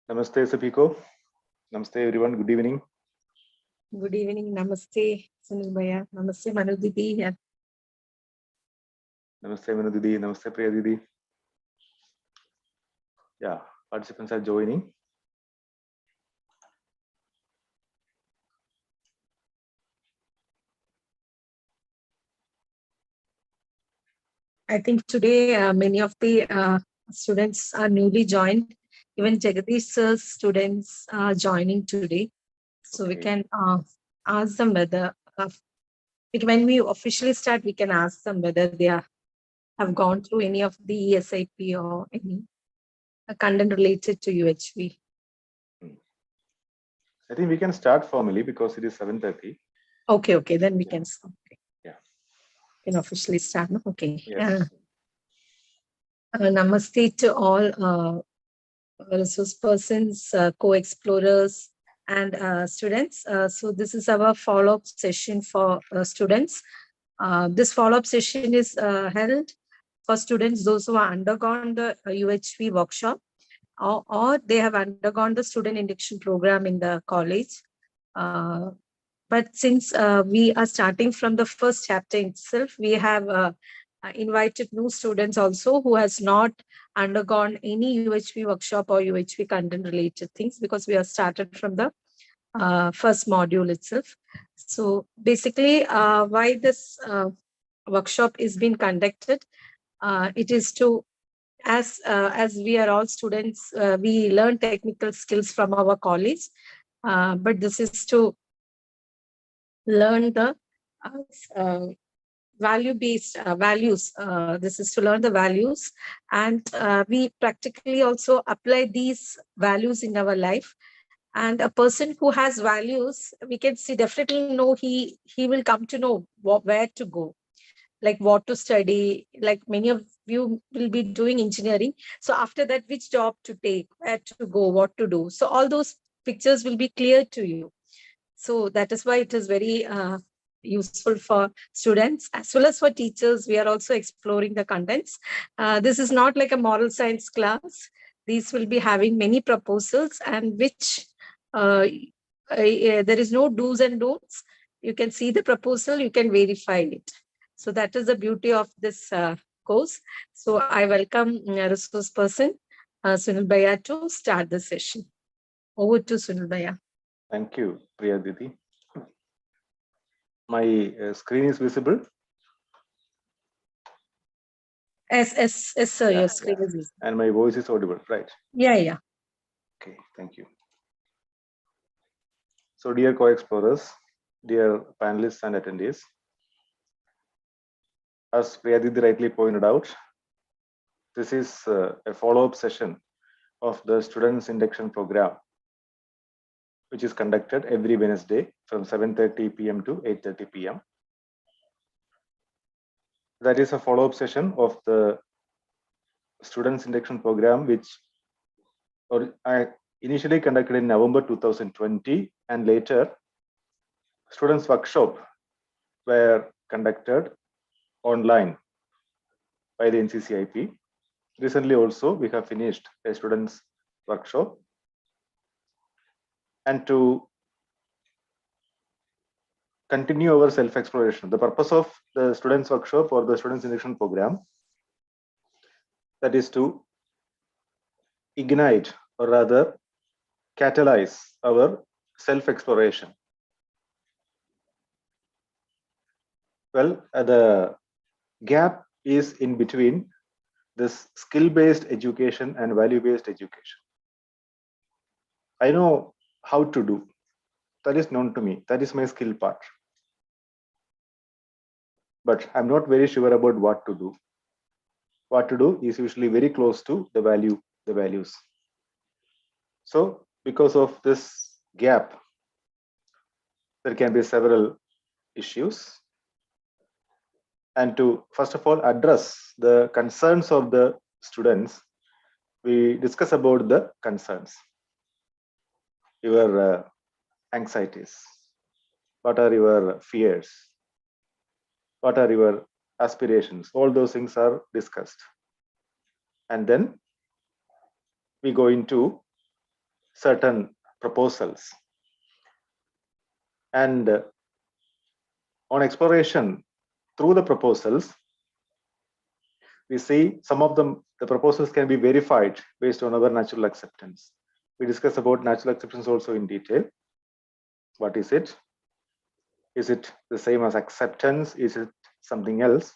Namaste, Sapiko. Namaste, everyone. Good evening. Good evening. Namaste, Sunil Bhaiya. Namaste, Manu Didi. Namaste, Manu Didi. Namaste, Priya Didi. Yeah, participants are joining. I think today many of the students are newly joined. Even Jagadish sir's students are joining today. So we can ask them whether, when we officially start, we can ask them whether they have gone through any of the eSIP or any content related to UHV. I think we can start formally because it is 7:30. Okay, then we can start. Yeah. Can officially start. Okay. Yes. Namaste to all resource persons, co-explorers, and students. So this is our follow-up session for students. This follow-up session is held for students, those who have undergone the UHV workshop or they have undergone the student induction program in the college. But since we are starting from the first chapter itself, we have invited new students also who has not undergone any UHV workshop or UHV content related things, because we have started from the first module itself. So basically, why this workshop is being conducted, it is to, as we are all students, we learn technical skills from our college, but this is to learn the value-based values. This is to learn the values, and we practically also apply these values in our life. And a person who has values, we can see definitely know he will come to know where to go, like what to study. Like many of you will be doing engineering, so after that, which job to take, where to go, what to do. So all those pictures will be clear to you. So that is why it is very useful for students as well as for teachers. We are also exploring the contents. This is not like a moral science class. These will be having many proposals, and which there is no do's and don'ts. You can see the proposal, you can verify it. So that is the beauty of this course. So I welcome resource person Sunil Bhaiya to start the session. Over to Sunil Bhaiya. Thank you, Priya Didi. My screen is visible? Yes, sir. Yeah, Your screen is visible. And my voice is audible, right? Yeah. Okay, thank you. So, dear co-explorers, dear panelists and attendees, as Priya Didi rightly pointed out, this is a follow-up session of the Students Induction Program, which is conducted every Wednesday from 7:30 p.m. to 8:30 p.m. That is a follow-up session of the Students Induction Program, which I initially conducted in November 2020, and later Students Workshop were conducted online by the NCCIP. Recently also, we have finished a Students Workshop. And to continue our self-exploration, the purpose of the Students Workshop or the Students Induction Program, that is to ignite, or rather catalyze, our self-exploration. Well, the gap is in between this skill-based education and value-based education. I know how to do. That is known to me. That is my skill part. But I'm not very sure about what to do. What to do is usually very close to the values. So because of this gap, there can be several issues. And to first of all address the concerns of the students, we discuss about the concerns, your anxieties, what are your fears, what are your aspirations. All those things are discussed. And then we go into certain proposals. And on exploration through the proposals, we see some of them, the proposals can be verified based on our natural acceptance. We discuss about natural acceptance also in detail. What is it? Is it the same as acceptance? Is it something else?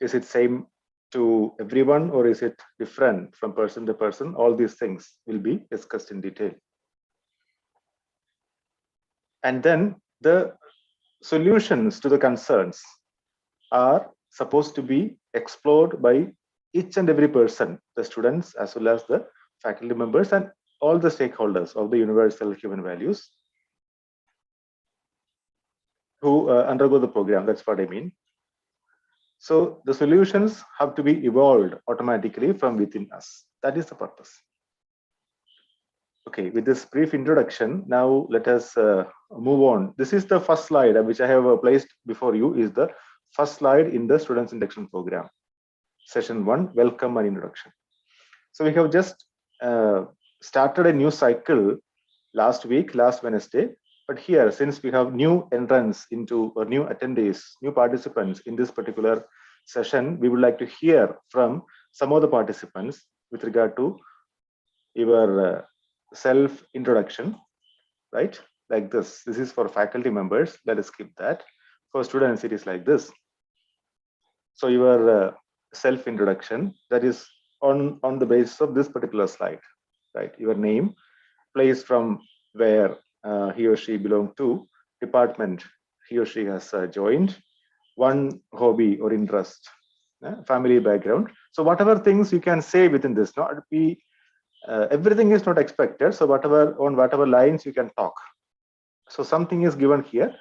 Is it same to everyone, or is it different from person to person? All these things will be discussed in detail. And then the solutions to the concerns are supposed to be explored by each and every person, the students as well as the faculty members and all the stakeholders of the universal human values who undergo the program. That's what I mean. So the solutions have to be evolved automatically from within us. That is the purpose. Okay, with this brief introduction, now let us move on. This is the first slide which I have placed before you, is the first slide in the Students Induction Program. Session 1, Welcome and Introduction. So we have just started a new cycle last Wednesday. But here, since we have new entrants into, or new attendees, new participants in this particular session, we would like to hear from some of the participants with regard to your self-introduction, right? Like this. This is for faculty members. Let us skip that. For students, it is like this. So your self-introduction, that is on the basis of this particular slide, right? Your name, place from where he or she belongs to, department he or she has joined, one hobby or interest, family background. So whatever things you can say within this, not be everything is not expected. So whatever lines you can talk. So something is given here,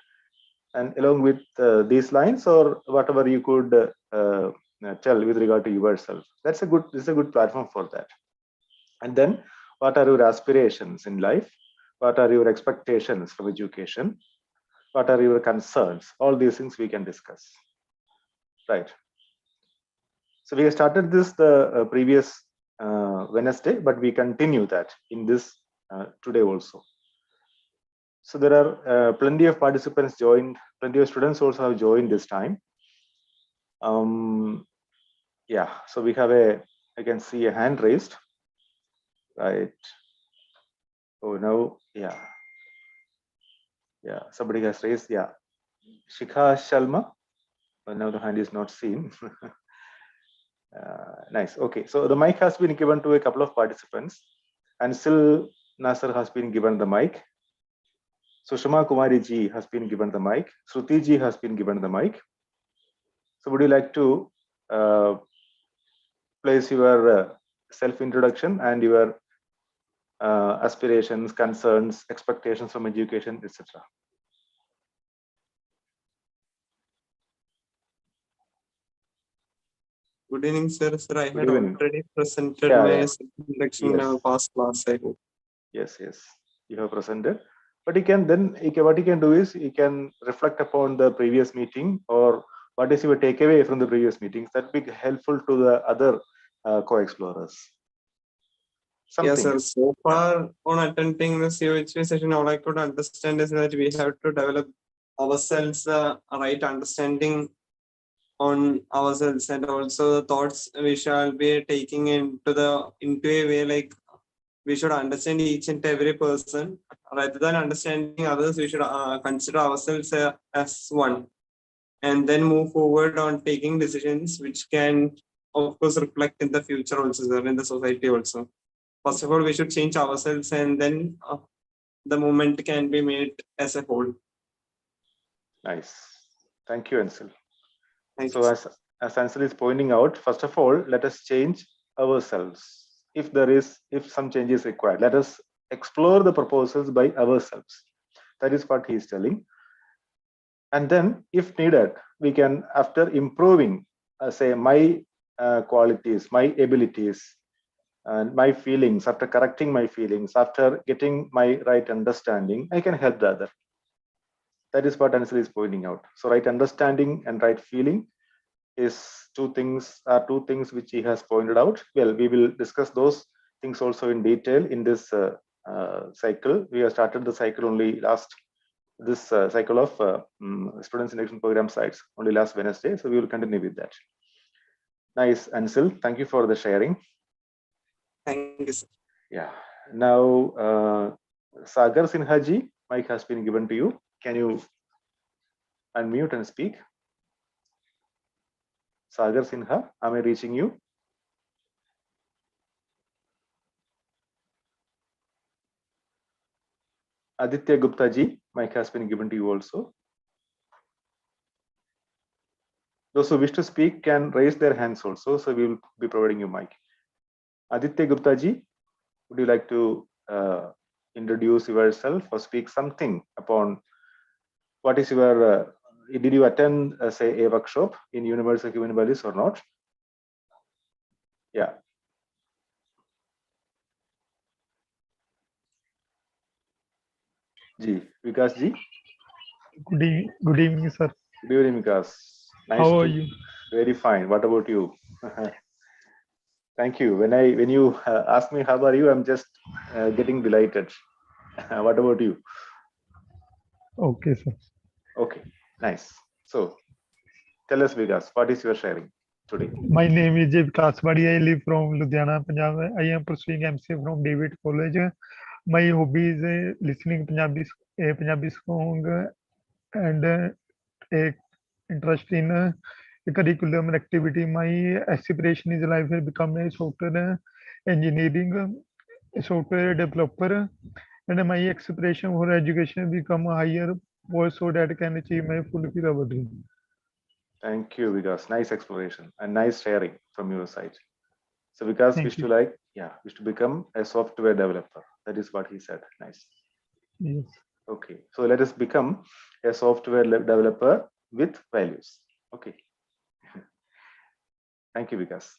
and along with these lines or whatever you could tell with regard to yourself. This is a good platform for that. And then what are your aspirations in life? What are your expectations from education? What are your concerns? All these things we can discuss, right? So we have started this the previous Wednesday, but we continue that in this today also. So there are plenty of participants joined, plenty of students also have joined this time. Yeah, so we have I can see a hand raised, right? Oh, no, yeah, somebody has raised, yeah. Shikha Shalma, well, now the hand is not seen. Nice, okay, so the mic has been given to a couple of participants, and Sil Nasser has been given the mic. Sushma Kumari ji has been given the mic. Shruti ji has been given the mic. So would you like to place your self-introduction and your aspirations, concerns, expectations from education, etc.? Good evening, sir. Sir, I had already presented my introduction in our past class, I hope. Yes, you have presented. But what you can do is you can reflect upon the previous meeting, or what is your takeaway from the previous meetings. That would be helpful to the other co-explorers. Yes, sir. So far on attending this UHV session, all I could understand is that we have to develop ourselves a right understanding on ourselves, and also the thoughts we shall be taking into a way like we should understand each and every person. Rather than understanding others, we should consider ourselves as one, and then move forward on taking decisions which can, of course, reflect in the future also, sir, in the society also. First of all, we should change ourselves, and then the movement can be made as a whole. Nice. Thank you, Ansel. Thank so you, as Ansel is pointing out, first of all, let us change ourselves. If some change is required, let us explore the proposals by ourselves. That is what he is telling. And then if needed, we can, after improving, say my qualities, my abilities, and my feelings, after correcting my feelings, after getting my right understanding, I can help the other. That is what Ansel is pointing out. So right understanding and right feeling is two things which he has pointed out. Well, we will discuss those things also in detail in this cycle. We have started the cycle only this cycle of students induction program sites only last Wednesday. So we will continue with that. Nice, Ansil. Thank you for the sharing. Thank you, sir. Yeah. Now, Sagar Sinhaji, mic has been given to you. Can you unmute and speak? Sagar Sinha, am I reaching you? Aditya Gupta ji, mic has been given to you also. Those who wish to speak can raise their hands also, so we will be providing you mic. Aditya Gupta ji, would you like to introduce yourself or speak something upon what is your, did you attend, say, a workshop in University of Human Values or not? Yeah. Ji, Vikas ji. Good evening, sir. Good evening, Vikas. Nice. How are you? Very fine. What about you? Thank you. When you ask me how are you, I'm just getting delighted. What about you? Okay, sir. Okay, nice. So, tell us, Vikas, what is your sharing today? My name is Vikas Badi. I live from Ludhiana, Punjab. I am pursuing MCA from David College. My hobby is listening Punjabi song and a interest in a curriculum and activity. My aspiration is life will become a software engineering, a software developer, and my aspiration for education become a higher post so that I can achieve my fulfill our dream. Thank you, Vikas. Nice exploration and nice sharing from your side. So Vikas wish to become a software developer. That is what he said. Nice. Yes. Okay, so let us become a software developer with values. Okay. Thank you, Vikas.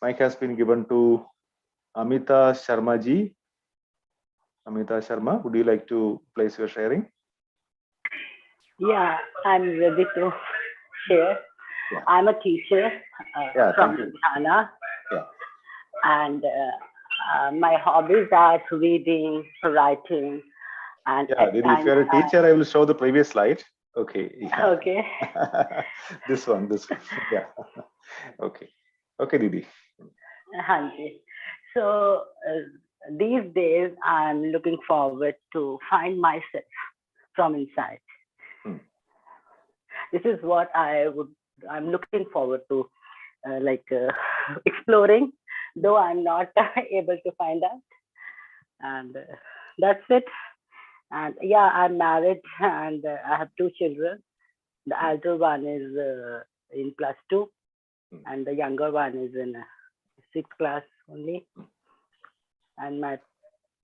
Mic has been given to Amita Sharma ji. Amita Sharma, would you like to place your sharing? Yeah, I'm ready to share. Yeah. I'm a teacher from Ludhiana, and my hobbies are reading, writing, and if you're a teacher, I will show the previous slide. Okay. Yeah. Okay. this one. Yeah. Okay. Okay, Didi. So these days, I'm looking forward to find myself from inside. This is what I'm looking forward to, exploring, though I'm not able to find out. And that's it. And yeah, I'm married and I have 2 children. The elder one is in +2 and the younger one is in 6th class only. And my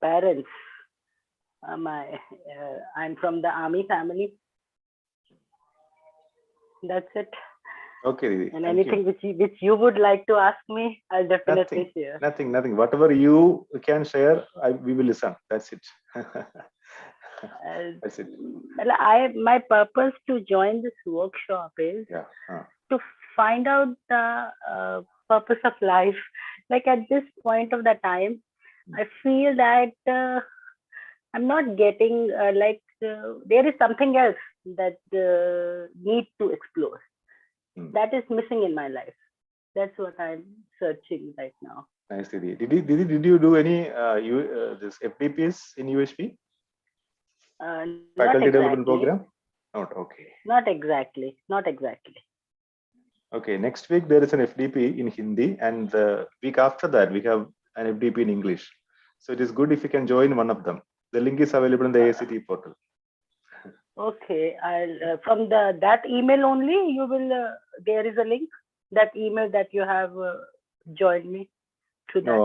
parents, I'm from the army family. That's it. Okay, Didi. And anything which you would like to ask me, I'll definitely share. Nothing. Whatever you can share, we will listen. That's it. That's it. My purpose to join this workshop is to find out the purpose of life. Like at this point of the time, I feel that I'm not getting there is something else that need to explore. That is missing in my life. That's what I'm searching right now. Nice, Didi. Did you do any this FDPs in UHV? Faculty Development Program? Not okay. Not exactly. Okay, next week there is an FDP in Hindi, and the week after that we have an FDP in English. So it is good if you can join one of them. The link is available in the AICTE portal. Okay, I'll from that email only. You will. There is a link. That email that you have joined me to that.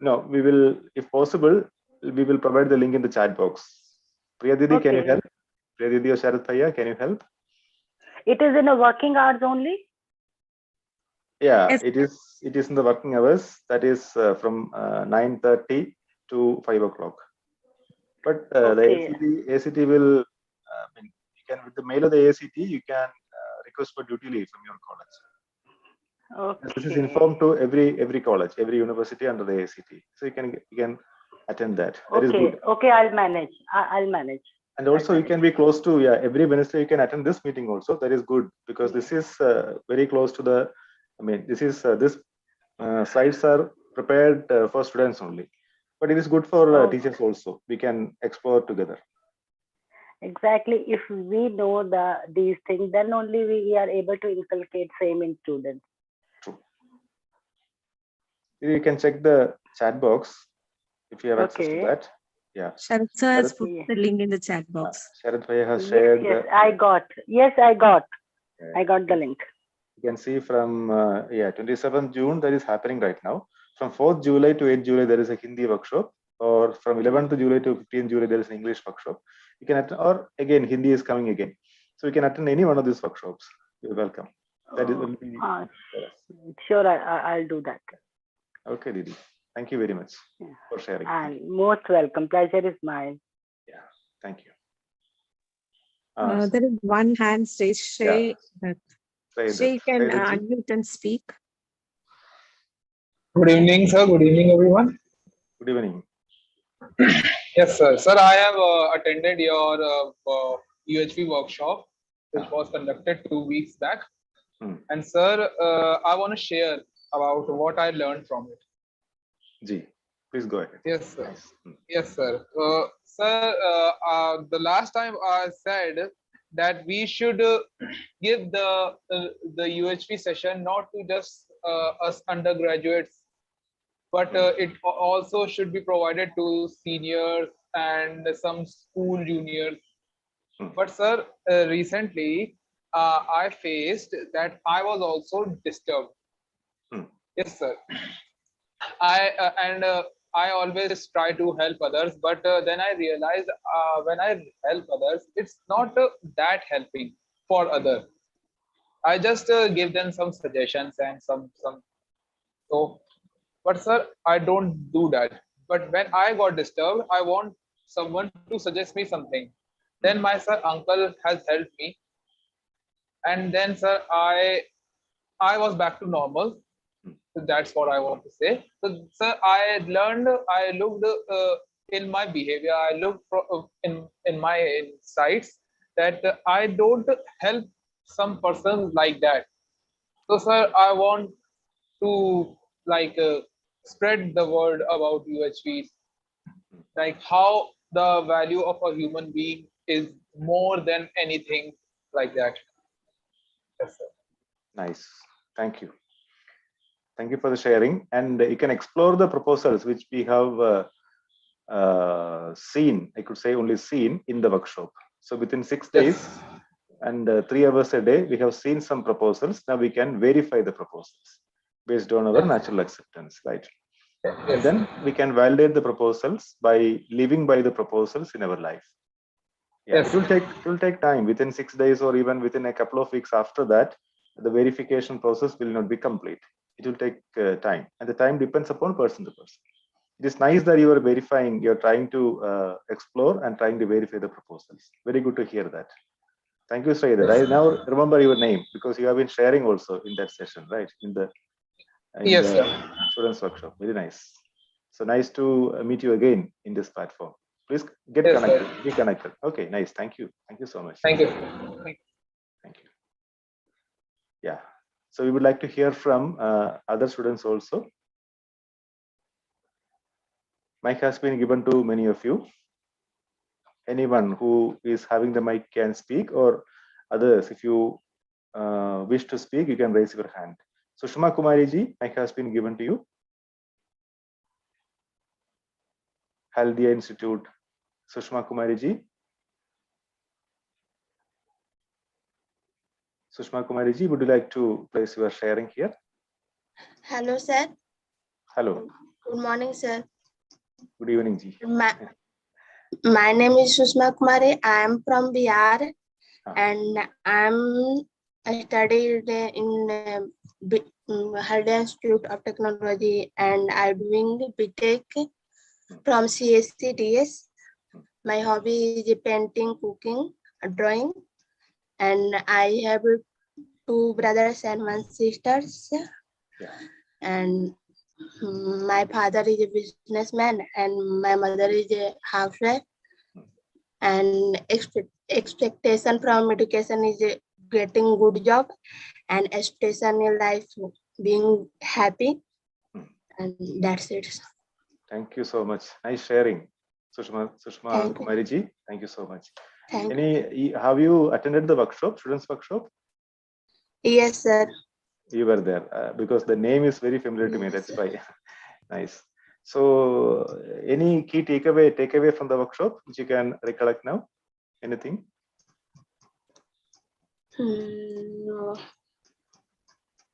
No. We will, if possible, we will provide the link in the chat box. Priya Didi, can you help? Priya Didi or Sharath Bhaiya, can you help? It is in the working hours only. Yeah, yes. It is in the working hours. That is from 9:30 to 5 o'clock. But the AICTE will. You can, with the mail of the AICTE, you can request for duty leave from your college. Okay. This is informed to every college, every university under the AICTE. So you can attend that. That is good. Okay, I'll manage. I'll manage. And also you can be close to, every Wednesday you can attend this meeting also. That is good because this is very close to the, this slides are prepared for students only, but it is good for teachers also. We can explore together. Exactly. If we know these things, then only we are able to inculcate same in students. True. You can check the chat box if you have access to that. Yeah. Sharat sir has put the link in the chat box. Sharat Bhai has shared. Yes, I got. Yes, I got. I got the link. You can see from 27th June that is happening right now. From 4th July to 8th July there is a Hindi workshop, or from 11th July to 15th July there is an English workshop. You can attend, or again Hindi is coming again, so you can attend any one of these workshops. You're welcome. That is will be sure. I'll do that. Okay, Didi. Thank you very much for sharing. And most welcome. Pleasure is mine. Yeah, thank you. There is one hand raised. Shay, Shay can unmute and speak. Good evening, sir. Good evening, everyone. Good evening. Yes, sir. Sir, I have attended your UHV workshop, which was conducted 2 weeks back. And sir, I want to share about what I learned from it. Ji, please go ahead. Yes, sir. Yes, sir. Sir, the last time I said that we should give the UHV session not to just us undergraduates, but it also should be provided to seniors and some school juniors. But sir, recently I faced that I was also disturbed. Yes, sir. I always try to help others, but then I realized when I help others, it's not that helping for others. I just give them some suggestions and some. So, but sir, I don't do that. But when I got disturbed, I want someone to suggest me something. Then my uncle has helped me, and then sir, I was back to normal. So that's what I want to say. So, sir, I looked in my behavior, I looked in my insights that I don't help some person like that. So, sir, I want to spread the word about UHVs, like how the value of a human being is more than anything like that. Yes, sir. Nice. Thank you. Thank you for the sharing. And you can explore the proposals which we have seen, I could say only seen in the workshop. So within 6 days and 3 hours a day, we have seen some proposals. Now we can verify the proposals based on our natural acceptance, right? And then we can validate the proposals by living by the proposals in our life. It will take time. Within 6 days or even within a couple of weeks after that, the verification process will not be complete. It will take time, and the time depends upon person to person. It is nice that you are verifying, you're trying to explore and trying to verify the proposals. Very good to hear that. Thank you, Sridhar. I now remember your name because you have been sharing also in that session, right? In the students workshop. Very nice. So nice to meet you again in this platform. Please get connected. Be connected. Okay, nice. Thank you. Thank you so much. Thank you. Thank you. Yeah. So we would like to hear from other students also. Mic has been given to many of you. Anyone who is having the mic can speak, or others, if you wish to speak, you can raise your hand. Sushma Kumari ji, mic has been given to you. Haldia Institute, Sushma Kumari ji. Sushma Kumari ji, would you like to place your sharing here? Hello, sir. Hello. Good morning, sir. Good evening, ji. My name is Sushma Kumari. I am from Bihar, and I studied in Haldia Institute of Technology, and I'm doing BTech from CSCDS. My hobby is painting, cooking, drawing, and I have 2 brothers and 1 sisters. Yeah. And my father is a businessman and my mother is a housewife. And expectation from education is getting good job, and expectation in life being happy. And that's it. Thank you so much. Nice sharing, Sushma Kumariji. Thank you so much. Have you attended the workshop, students workshop? Yes, sir. You were there because the name is very familiar to me. That's why. Nice. So, any key takeaway from the workshop which you can recollect now? Anything? No.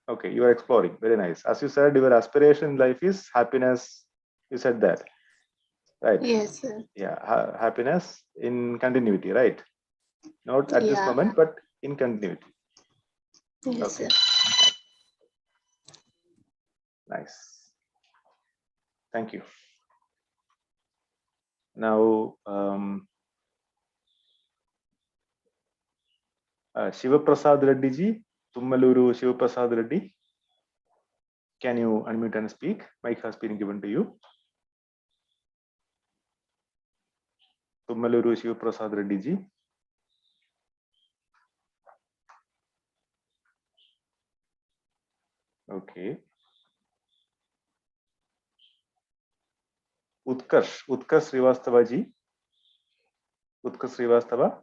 Okay, you are exploring. Very nice. As you said, your aspiration in life is happiness. You said that, right? Yes, sir. Yeah, happiness in continuity, right? Not at this moment, but in continuity. Yes, okay. Sir. Nice. Thank you. Now, Shivaprasad Reddy ji, Tummaluru Shivaprasad Reddy, can you unmute and speak? Mic has been given to you. Tummaluru Shivaprasad Reddy ji. Okay. Utkarsh Srivastava ji. Utkarsh Srivastava.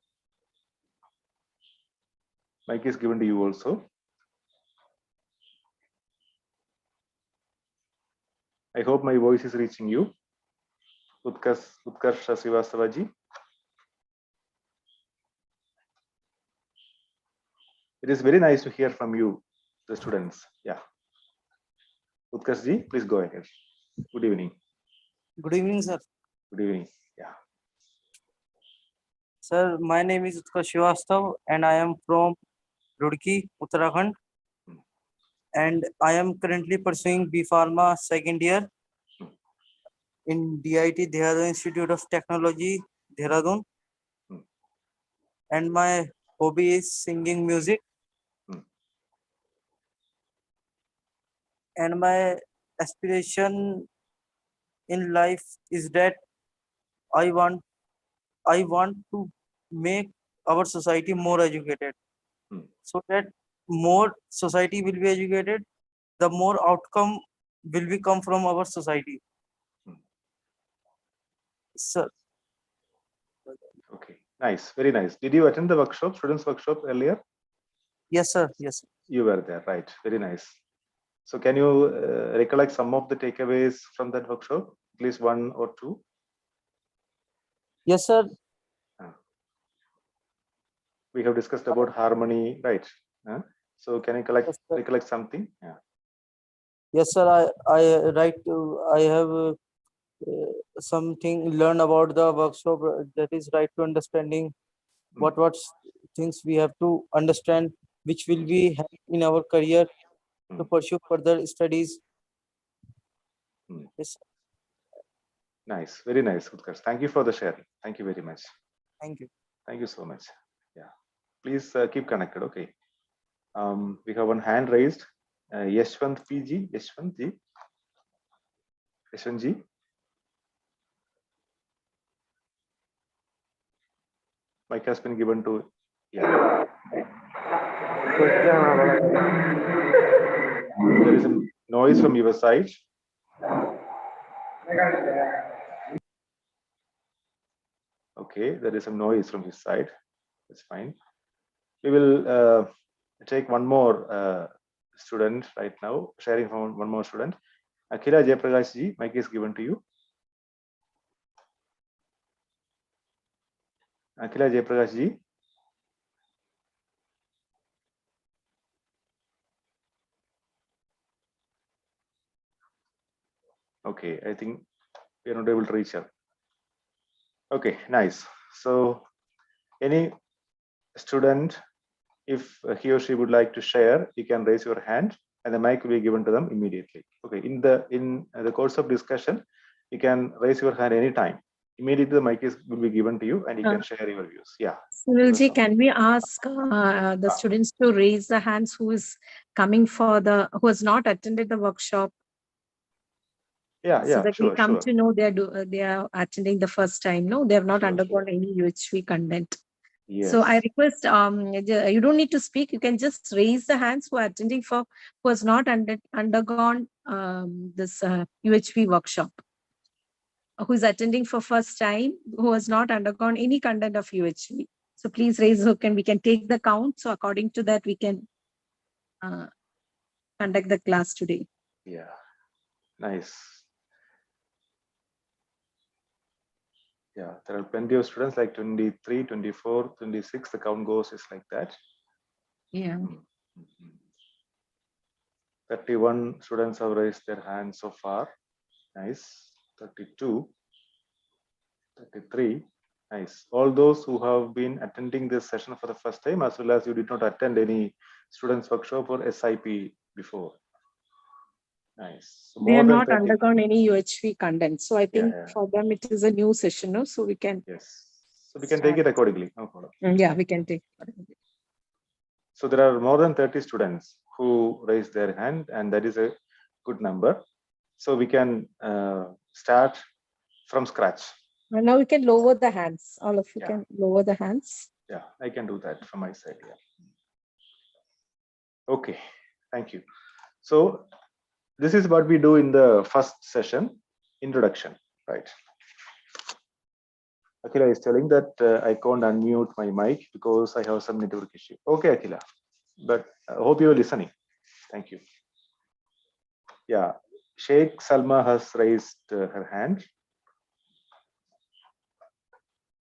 Mic is given to you also. I hope my voice is reaching you. Utkarsh Srivastava ji. It is very nice to hear from you, the students. Yeah. Utkarsh ji, please go ahead. Good evening. Good evening, sir. Good evening. Yeah. Sir, my name is Utkarsh Srivastav and I am from Roorkee, Uttarakhand. And I am currently pursuing B Pharma second year in DIT, Dehradun Institute of Technology, Dehradun. And my hobby is singing music. And my aspiration in life is that I want to make our society more educated, so that more society will be educated, the more outcome will be come from our society. Sir. Okay, nice, very nice. Did you attend the workshop, students workshop earlier? Yes, sir. Yes. You were there, right? Very nice. So can you recollect some of the takeaways from that workshop, at least one or two? Yes, sir. We have discussed about harmony, right? So can you recollect something? Yeah. Yes, sir. I have something learned about the workshop, that is right to understanding what things we have to understand, which will be help in our career to pursue further studies. Yes, sir. Nice, very nice, Utkarsh. Thank you for the sharing. Thank you very much. Thank you. Thank you so much. Yeah, please keep connected. Okay. We have one hand raised. Yashwant PG. Yashwant ji. Yashwant ji. Mic has been given to. Yeah. There is a noise from your side. Okay, there is some noise from his side. That's fine. We will take one more student right now, sharing from one more student. Akhila Jayaprakash ji, mic is given to you. Akhila Jayaprakash ji. Okay, I think we are not able to reach her. Okay, nice. So any student, if he or she would like to share, you can raise your hand and the mic will be given to them immediately. Okay, in the course of discussion, you can raise your hand anytime. immediately the mic will be given to you and you can share your views. Yeah. Sunilji, can we ask the students to raise the hands who has not attended the workshop? Yeah, So that sure, we come sure. to know they are attending the first time. No, they have not Sure, undergone any UHV content. Yes. So I request you don't need to speak. You can just raise the hands who are attending who has not undergone this UHV workshop. Who is attending for first time, who has not undergone any content of UHV. So please raise we can take the count. So according to that, we can conduct the class today. Yeah, nice. Yeah, there are plenty of students like 23, 24, 26, the count goes is like that. Yeah. 31 students have raised their hands so far. Nice. 32, 33. Nice. All those who have been attending this session for the first time, as well as you did not attend any students workshop or SIP before. Nice. So they are not undergone any UHV content. So I think for them it is a new session, no? So we can. Yes. So we can take it accordingly. No problem. Yeah, we can take it accordingly. So there are more than 30 students who raised their hand, and that is a good number. So we can start from scratch. And now we can lower the hands. All of you can lower the hands. Yeah, I can do that from my side. Yeah. Okay, thank you. So this is what we do in the first session, introduction, right? Akila is telling that I can't unmute my mic because I have some network issue. Okay, Akila, but I hope you are listening. Thank you. Yeah, Sheikh Salma has raised her hand.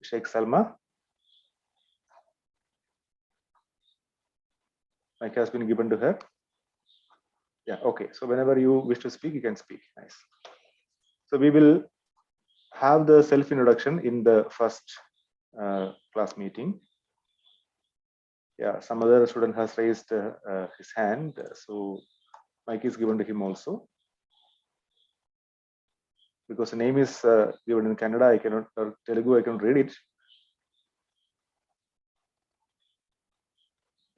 Sheikh Salma. Mic has been given to her. Yeah, okay. So whenever you wish to speak, you can speak. Nice. So we will have the self-introduction in the first class meeting. Yeah, some other student has raised his hand. So mic is given to him also. Because the name is given in Kannada, I cannot, or Telugu, I can read it.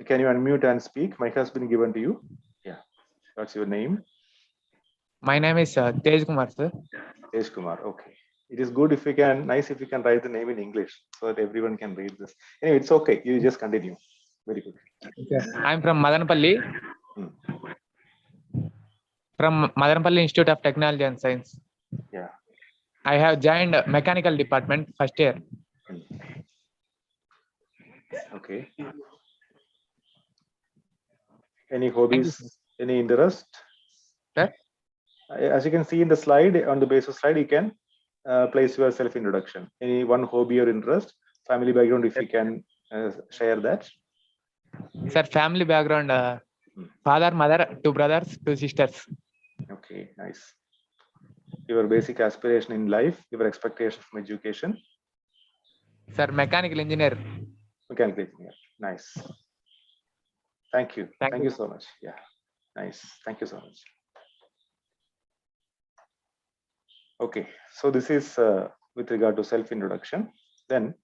Can you unmute and speak? Mic has been given to you. Yeah. What's your name? My name is Tej Kumar, sir. Tej Kumar. Okay. It is good if you can, nice if you can write the name in English so that everyone can read this. Anyway, it's okay. You just continue. Very good. Okay. I'm from Madanapalli. From Madanapalli Institute of Technology and Science. Yeah. I have joined mechanical department first year. Okay. Any hobbies? Any interest? Sir? As you can see in the slide, on the basis slide, you can place your self-introduction. Any one hobby or interest, family background, if you can share that. Sir, family background, father, mother, 2 brothers, 2 sisters. Okay, nice. Your basic aspiration in life, your expectation from education. Sir, mechanical engineer. Mechanical engineer, nice. Thank you. Thank you so much. Yeah, nice. Thank you so much. Okay, so this is with regard to self-introduction. Then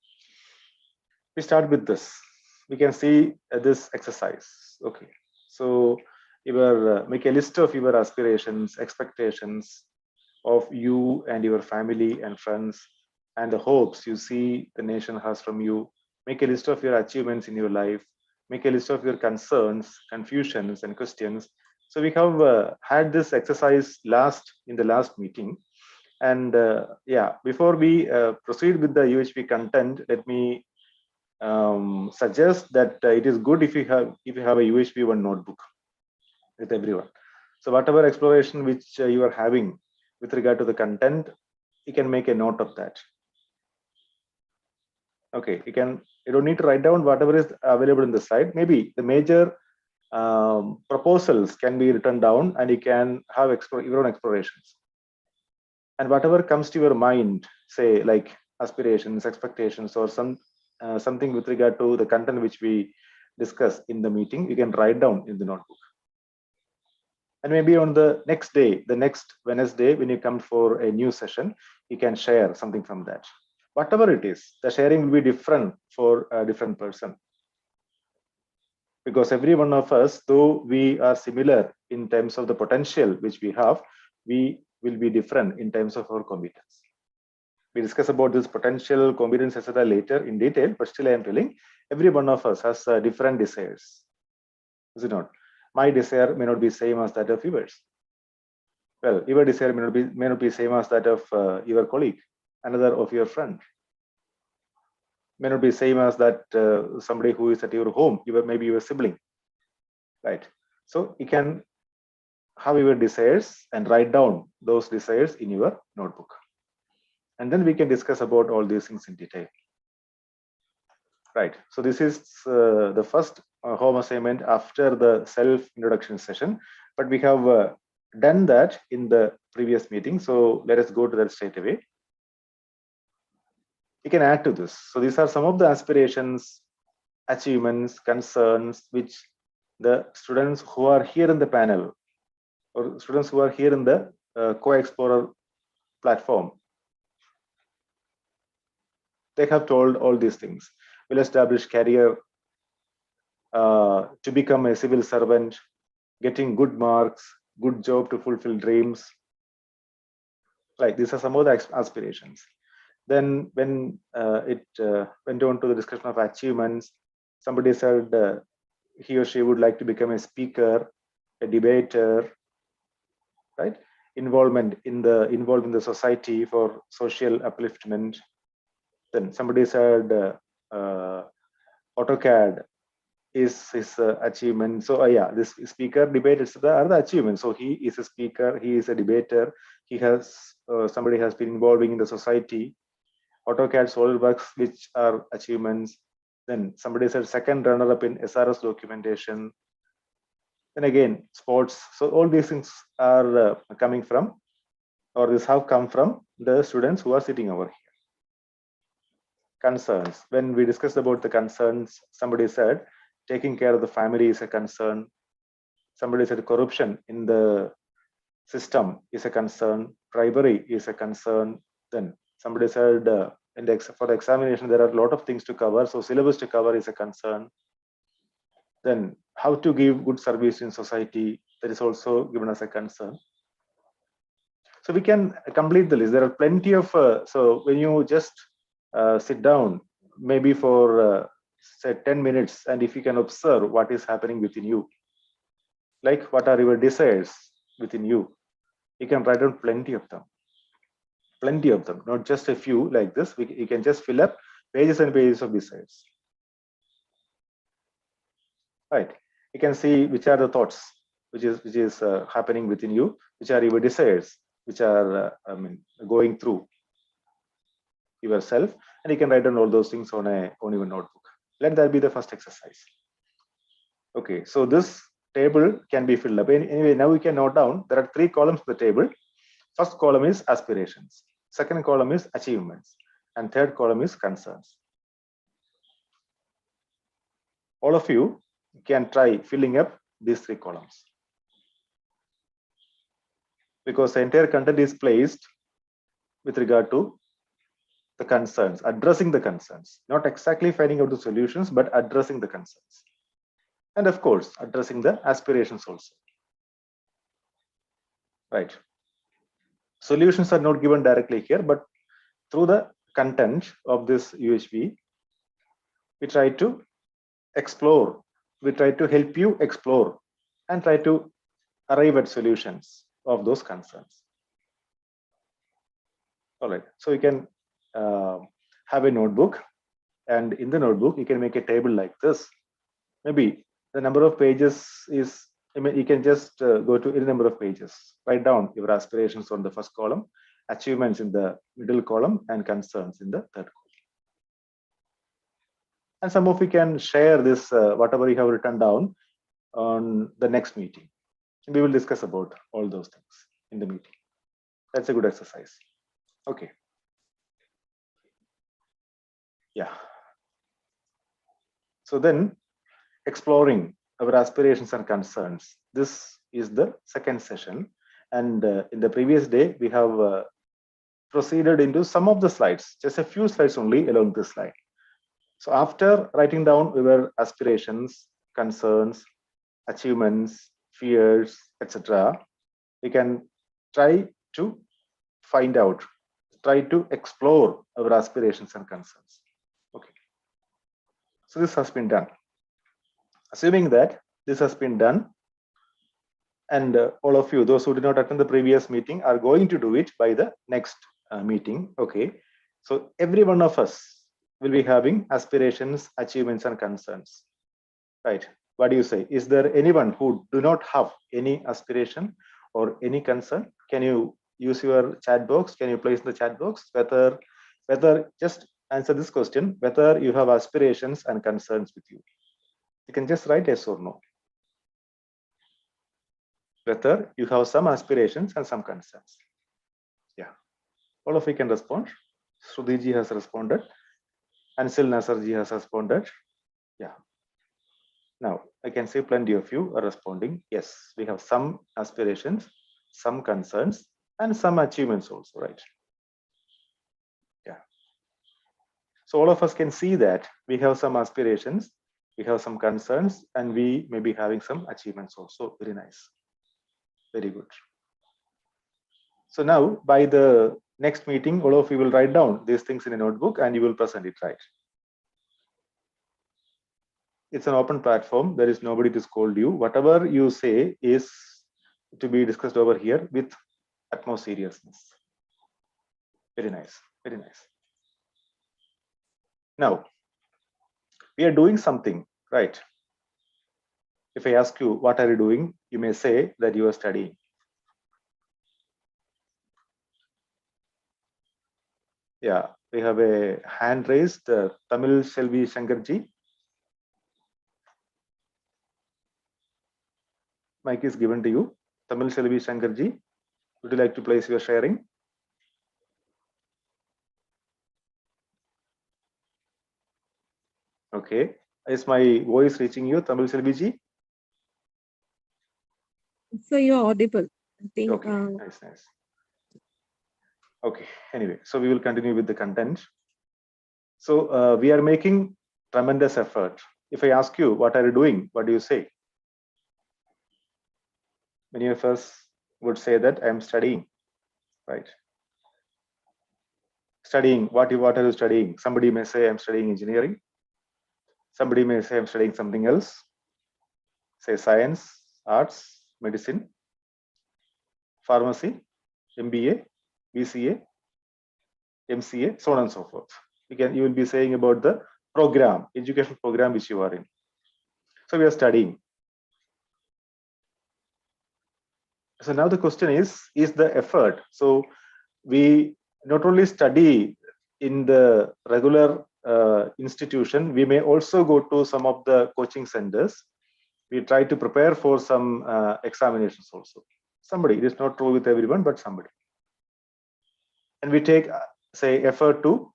we start with this. We can see this exercise. Okay, so make a list of your aspirations, expectations of you and your family and friends, and the hopes you see the nation has from you. Make a list of your achievements in your life. Make a list of your concerns, confusions, and questions. So we have had this exercise in the last meeting. And yeah, before we proceed with the UHV content, let me suggest that it is good if you have a UHV 1 notebook with everyone. So whatever exploration which you are having with regard to the content, you can make a note of that. Okay, you don't need to write down whatever is available in the slide. Maybe the major proposals can be written down, and you can have your own explorations. And whatever comes to your mind, say like aspirations, expectations, or something with regard to the content which we discuss in the meeting, you can write down in the notebook. And maybe on the next day, the next Wednesday, when you come for a new session, you can share something from that. whatever it is, the sharing will be different for a different person. Because every one of us, though we are similar in terms of the potential which we have, we will be different in terms of our competence. We discuss about this potential, competence, etc. later in detail, but still I am telling, every one of us has different desires. Is it not? My desire may not be same as that of yours. Well, your desire may not be same as that of your colleague, another of your friend. May not be same as that somebody who is at your home, maybe your sibling, right? So you can have your desires and write down those desires in your notebook. And then we can discuss about all these things in detail. Right, so this is the first home assignment after the self-introduction session, but we have done that in the previous meeting. So let us go to that straight away. You can add to this. So these are some of the aspirations, achievements, concerns, which the students who are here in the panel or students who are here in the Co-Explorer platform, they have told all these things. Will establish career, to become a civil servant, getting good marks, good job to fulfill dreams. Like these are some of the aspirations. Then when it went on to the discussion of achievements, somebody said he or she would like to become a speaker, a debater, right? Involved in the society for social upliftment. Then somebody said AutoCAD is his achievement. So yeah, this speaker, debate, etc. are the achievements. So he is a speaker, he is a debater, he has somebody has been involving in the society. AutoCAD, SolidWorks, which are achievements. Then somebody said second runner-up in SRS documentation. Then again, sports. So all these things are coming from, or this have come from the students who are sitting over here. Concerns. When we discussed about the concerns, somebody said taking care of the family is a concern. Somebody said corruption in the system is a concern. Bribery is a concern. Then somebody said for the examination, there are a lot of things to cover. So syllabus to cover is a concern. Then how to give good service in society, that is also given as a concern. So we can complete the list. There are plenty of, so when you just sit down, maybe for say 10 minutes, and if you can observe what is happening within you, like what are your desires within you, you can write down plenty of them, not just a few like this. You can just fill up pages and pages of desires. Right, you can see which are the thoughts which is happening within you, which are your desires, which are going through yourself, and you can write down all those things on your notebook. Let that be the first exercise. Okay, so this table can be filled up. Anyway, now we can note down there are 3 columns in the table. First column is aspirations, second column is achievements, and third column is concerns. All of you can try filling up these 3 columns, because the entire content is placed with regard to the concerns, addressing the concerns, not exactly finding out the solutions, but addressing the concerns. And of course, addressing the aspirations also. Right. Solutions are not given directly here, but through the content of this UHV, we try to explore, we try to help you explore and try to arrive at solutions of those concerns. All right, so you can have a notebook, and in the notebook, you can make a table like this. Maybe the number of pages is, you can just go to any number of pages, write down your aspirations on the first column, achievements in the middle column, and concerns in the third column. And some of you can share this, whatever you have written down, on the next meeting. And we will discuss about all those things in the meeting. That's a good exercise. Okay. Yeah. So then, exploring our aspirations and concerns. This is the second session. And in the previous day, we have proceeded into some of the slides, just a few slides only along this slide. So after writing down our aspirations, concerns, achievements, fears, etc., we can try to find out, try to explore our aspirations and concerns. Okay. So this has been done. Assuming that this has been done, and all of you, those who did not attend the previous meeting, are going to do it by the next meeting. Okay. So every one of us will be having aspirations, achievements, and concerns. Right. What do you say? Is there anyone who do not have any aspiration or any concern? Can you use your chat box? Can you place in the chat box whether just answer this question, whether you have aspirations and concerns with you? You can just write yes or no. Whether you have some aspirations and some concerns. Yeah. All of you can respond. Sudhiji has responded. Ansil Nasarji has responded. Yeah. Now, I can see plenty of you are responding. Yes, we have some aspirations, some concerns, and some achievements also, right? Yeah. So all of us can see that we have some aspirations, we have some concerns, and we may be having some achievements also. Very nice. Very good. So now, by the next meeting, all of you will write down these things in a notebook and you will present it, right? It's an open platform. There is nobody to scold you. Whatever you say is to be discussed over here with utmost seriousness. Very nice. Very nice. Now, we are doing something, right? If I ask you, what are you doing? You may say that you are studying. Yeah, we have a hand raised, Tamil Selvi Shankarji. Mic is given to you. Tamil Selvi Shankarji, would you like to place your sharing? Okay. Is my voice reaching you, Tamil Selvi-ji? So you're audible. I think, okay, nice, nice. Okay, anyway, so we will continue with the content. So we are making tremendous effort. If I ask you, what are you doing? What do you say? Many of us would say that I am studying, right? Studying, what are you studying? Somebody may say I'm studying engineering. Somebody may say I'm studying something else. Say science, arts, medicine, pharmacy, MBA, BCA, MCA, so on and so forth. You will be saying about the program, education program which you are in. So we are studying. So now the question is the effort. So we not only study in the regular institution, we may also go to some of the coaching centers. We try to prepare for some examinations also. Somebody, it is not true with everyone, but somebody. And we take, say, effort to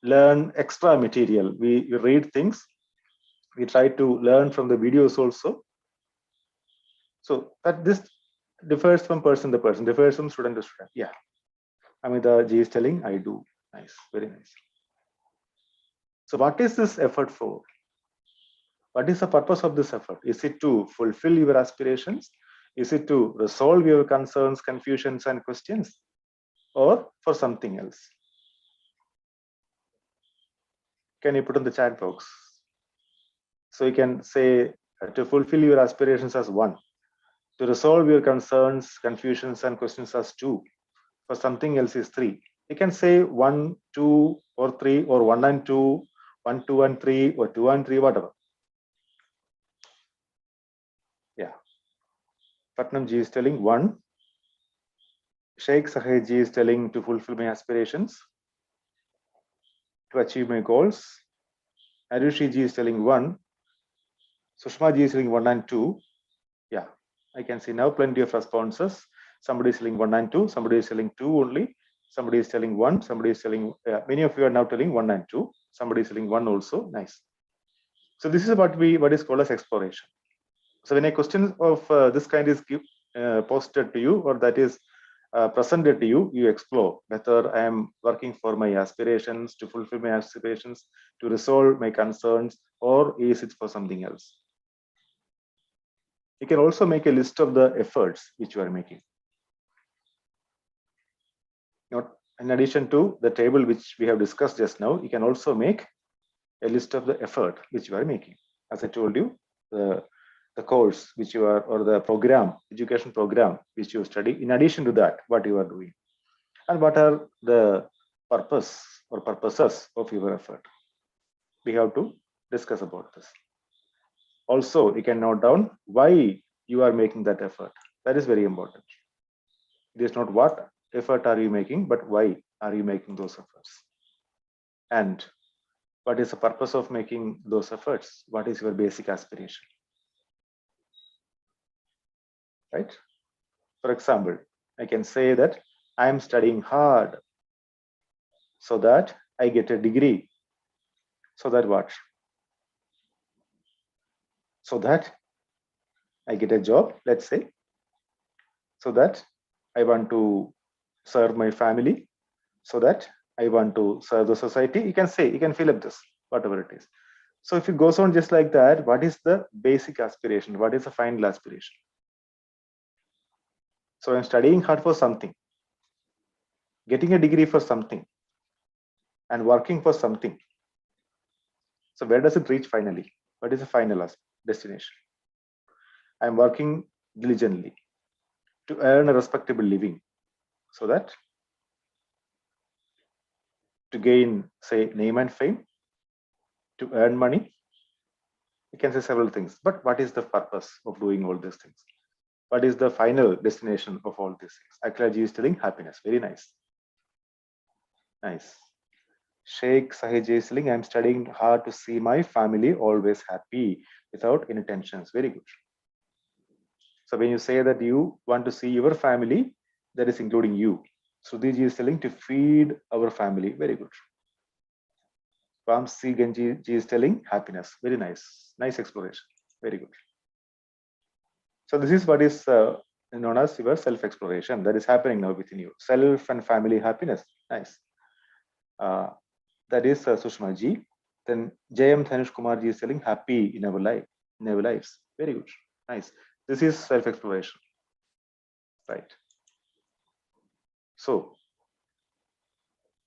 learn extra material. We read things. We try to learn from the videos also. So that this differs from person to person, differs from student to student. Yeah. Amita Ji is telling, I do. Nice, very nice. So what is this effort for? What is the purpose of this effort? Is it to fulfill your aspirations? Is it to resolve your concerns, confusions, and questions? Or for something else? Can you put in the chat box? So you can say to fulfill your aspirations as 1. To resolve your concerns, confusions, and questions as 2. For something else is 3. You can say 1, 2, or 3, or 1 and 2, 1, 2 and 3, or 2 and 3, whatever. Yeah. Patnam Ji is telling 1. Sheikh Sahej Ji is telling to fulfill my aspirations, to achieve my goals. Arushi Ji is telling 1. Sushma Ji is telling 1 and 2. Yeah, I can see now plenty of responses. Somebody is telling 1 and 2. Somebody is telling 2 only. Somebody is telling 1. Somebody is telling, many of you are now telling 1 and 2. Somebody is telling 1 also. Nice. So this is what is called as exploration. So when a question of this kind is posted to you, or that is presented to you, you explore whether I am working for my aspirations, to fulfill my aspirations, to resolve my concerns, or is it for something else? You can also make a list of the efforts which you are making. In addition to the table which we have discussed just now, you can also make a list of the effort which you are making. As I told you, the course which you are, or the program, education program which you study, in addition to that, what you are doing, and what are the purpose or purposes of your effort. We have to discuss about this. Also, you can note down why you are making that effort. That is very important. It is not what effort are you making, but why are you making those efforts? And what is the purpose of making those efforts? What is your basic aspiration? Right? For example, I can say that I am studying hard so that I get a degree. So that what? So that I get a job, let's say. So that I want to serve my family. So that I want to serve the society. You can say, you can fill up this, whatever it is. So if it goes on just like that, what is the basic aspiration? What is the final aspiration? So I'm studying hard for something, getting a degree for something, and working for something. So where does it reach finally? What is the final destination? I'm working diligently to earn a respectable living, so that to gain, say, name and fame, to earn money. You can say several things, but what is the purpose of doing all these things? What is the final destination of all these things? AICTE is telling happiness. Very nice. Nice. Sheikh Sahij is telling, I'm studying hard to see my family always happy without any tensions. Very good. So when you say that you want to see your family, that is including you. Sudhiji is telling to feed our family. Very good. Ramsi Ganji is telling happiness. Very nice. Nice exploration. Very good. So this is what is known as your self-exploration that is happening now within you. Self and family happiness. Nice. That is Sushma ji. Then Jayam Dhanush Kumar ji is telling happy in our life, in our lives. Very good. Nice. This is self-exploration. Right. So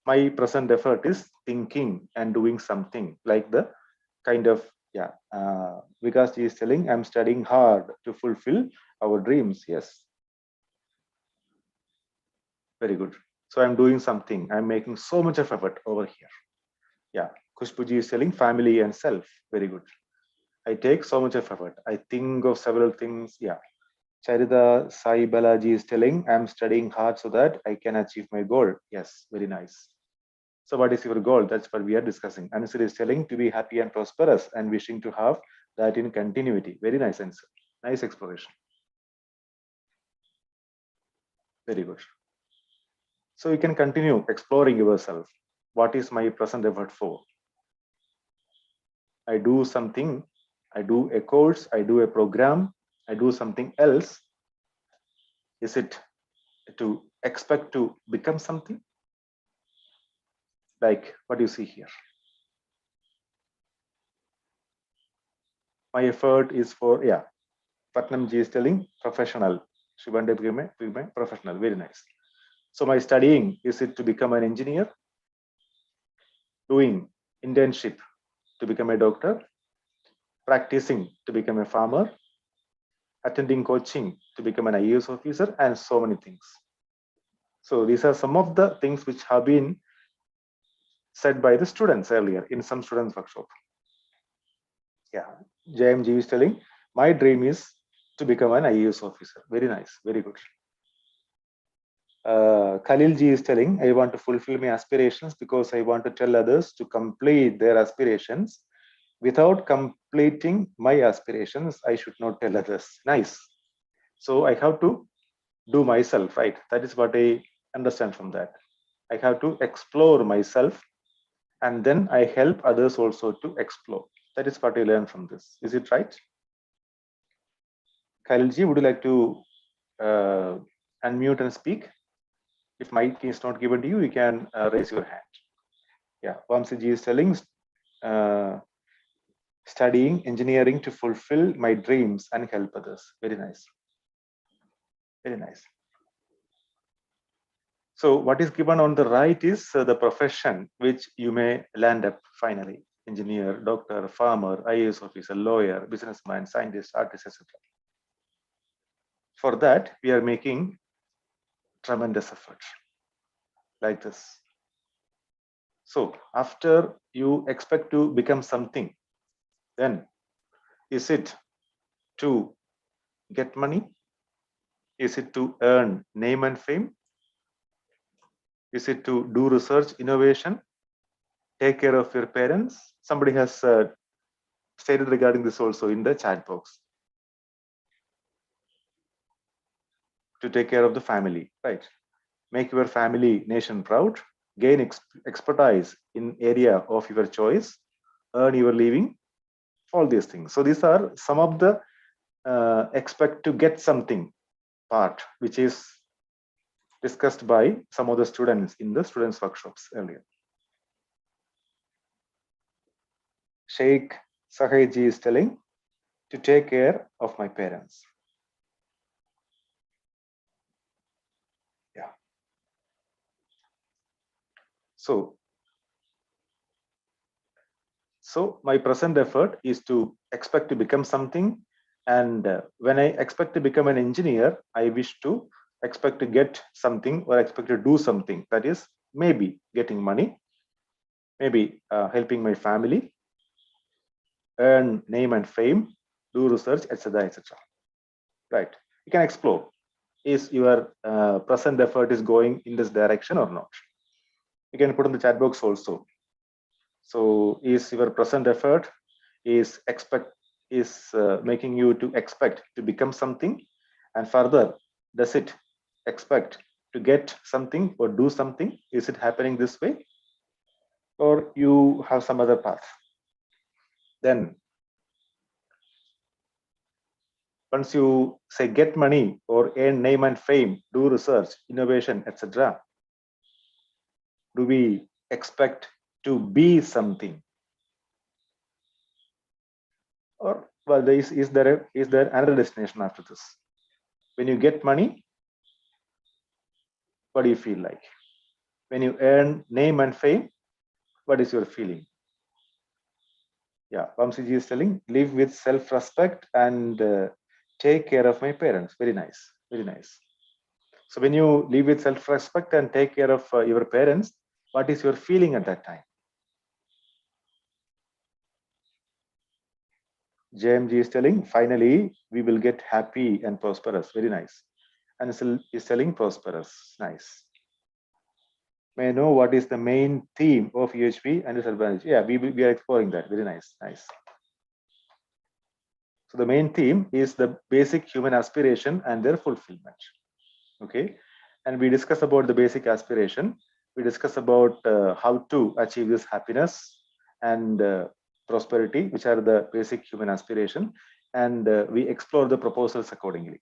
my present effort is thinking and doing something like the kind of, yeah, Vikas ji is telling, I'm studying hard to fulfill our dreams. Yes. Very good. So I'm doing something. I'm making so much of effort over here. Yeah. Kushbu ji is telling family and self. Very good. I take so much of effort. I think of several things. Yeah. Charita Sai Balaji is telling, I'm studying hard so that I can achieve my goal. Yes. Very nice. So what is your goal? That's what we are discussing. Answer is telling to be happy and prosperous and wishing to have that in continuity. Very nice answer. Nice exploration. Very good. So you can continue exploring yourself. What is my present effort for? I do something. I do a course. I do a program. I do something else. Is it to expect to become something? Like what you see here. My effort is for, yeah, Patnam ji is telling professional. Shivande became professional. Very nice. So my studying, is it to become an engineer? Doing internship to become a doctor? Practicing to become a farmer? Attending coaching to become an IAS officer, and so many things. So these are some of the things which have been said by the students earlier in some students workshop. Yeah, JMG is telling, my dream is to become an IAS officer. Very nice, very good. Khalil ji is telling, I want to fulfill my aspirations because I want to tell others to complete their aspirations. Without completing my aspirations, I should not tell others. Nice. So I have to do myself, right? That is what I understand from that. I have to explore myself, and then I help others also to explore. That is what I learn from this. Is it right? Khalilji, would you like to unmute and speak? If mic is not given to you, you can raise your hand. Yeah, Vamsi ji is telling, studying engineering to fulfill my dreams and help others. Very nice. Very nice. So what is given on the right is the profession which you may land up finally. Engineer, doctor, farmer, IAS officer, lawyer, businessman, scientist, artist, etc. For that, we are making tremendous effort like this. So after you expect to become something, then is it to get money? Is it to earn name and fame? Is it to do research, innovation, take care of your parents? Somebody has stated regarding this also in the chat box. To take care of the family, right? Make your family, nation proud, gain expertise in area of your choice, earn your living, all these things. So these are some of the expect to get something part, which is discussed by some of the students in the students workshops earlier. Sheikh Sahaji is telling to take care of my parents. Yeah. So my present effort is to expect to become something. And when I expect to become an engineer, I wish to expect to get something or expect to do something. That is maybe getting money, maybe helping my family, earn name and fame, do research, etc., etc. Right? You can explore. Is your present effort is going in this direction or not? You can put in the chat box also. So, is your present effort is making you to expect to become something, and further, does it expect to get something or do something? Is it happening this way, or you have some other path? Then once you say get money or earn name and fame, do research, innovation, etc., do we expect to be something? Or well, is there another destination after this? When you get money, what do you feel like? When you earn name and fame, what is your feeling? Yeah, Vamsiji is telling, live with self-respect and take care of my parents. Very nice, very nice. So when you live with self-respect and take care of your parents, what is your feeling at that time? JMG is telling, finally, we will get happy and prosperous. Very nice. And is telling prosperous. Nice. May I know what is the main theme of UHV and disadvantage? Yeah, we are exploring that. Very nice. Nice. So the main theme is the basic human aspiration and their fulfillment. Okay. And we discuss about the basic aspiration. We discuss about how to achieve this happiness and prosperity, which are the basic human aspiration. And we explore the proposals accordingly.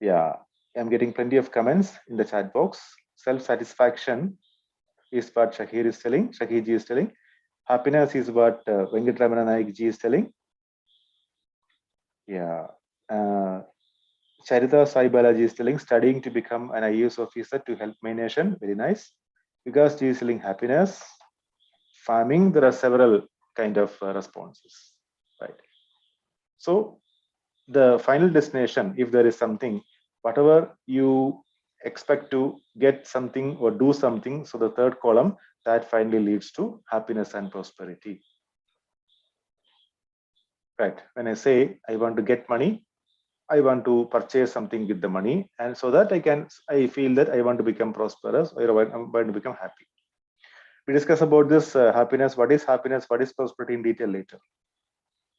Yeah, I'm getting plenty of comments in the chat box. Self-satisfaction is what Shahir is telling, Shahir ji is telling. Happiness is what Venkatramana Naik ji is telling. Yeah. Charita Sai Balaji is telling, studying to become an IAS officer to help my nation. Very nice. Because she is telling happiness. Farming, there are several kind of responses, right? So the final destination, if there is something, whatever you expect to get something or do something, so the third column, that finally leads to happiness and prosperity. Right. When I say I want to get money, I want to purchase something with the money, and so that I feel that I want to become prosperous or I want to become happy. We discuss about this happiness, what is prosperity in detail later.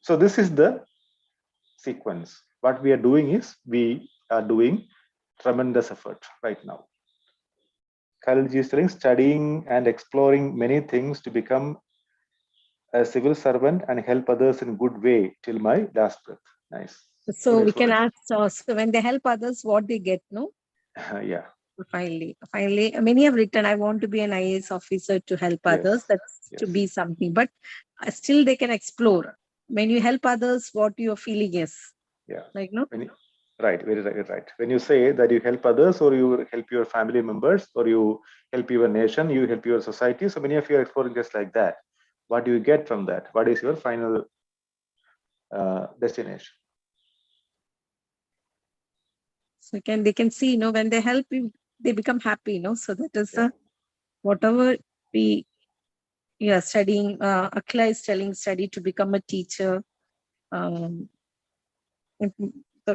So this is the sequence. What we are doing is we are doing tremendous effort right now. Khalilji is telling, studying and exploring many things to become a civil servant and help others in good way till my last breath. Nice. So we can ask, so when they help others, what they get, no? Yeah. Finally, many have written, I want to be an IAS officer to help others. That's to be something, but still they can explore. When you help others, what your feeling is. Yeah. Like, no? Right, very right. When you say that you help others, or you help your family members, or you help your nation, you help your society. So many of you are exploring just like that. What do you get from that? What is your final destination? So they can see, you know, when they help you, they become happy, you know. So that is whatever we are studying. Akla is telling, study to become a teacher.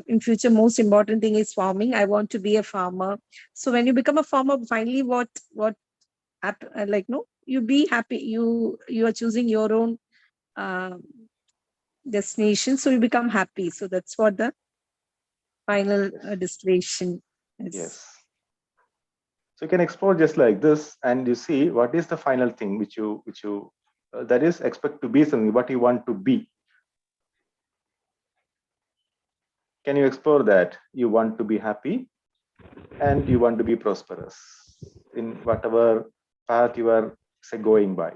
In future, most important thing is farming. I want to be a farmer. So when you become a farmer, finally, like, no, you be happy. You are choosing your own destination, so you become happy. So that's what the final destination is. Yes. So you can explore just like this, and you see what is the final thing which you that is expect to be something, what you want to be. Can you explore that? You want to be happy and you want to be prosperous in whatever path you are, say, going by.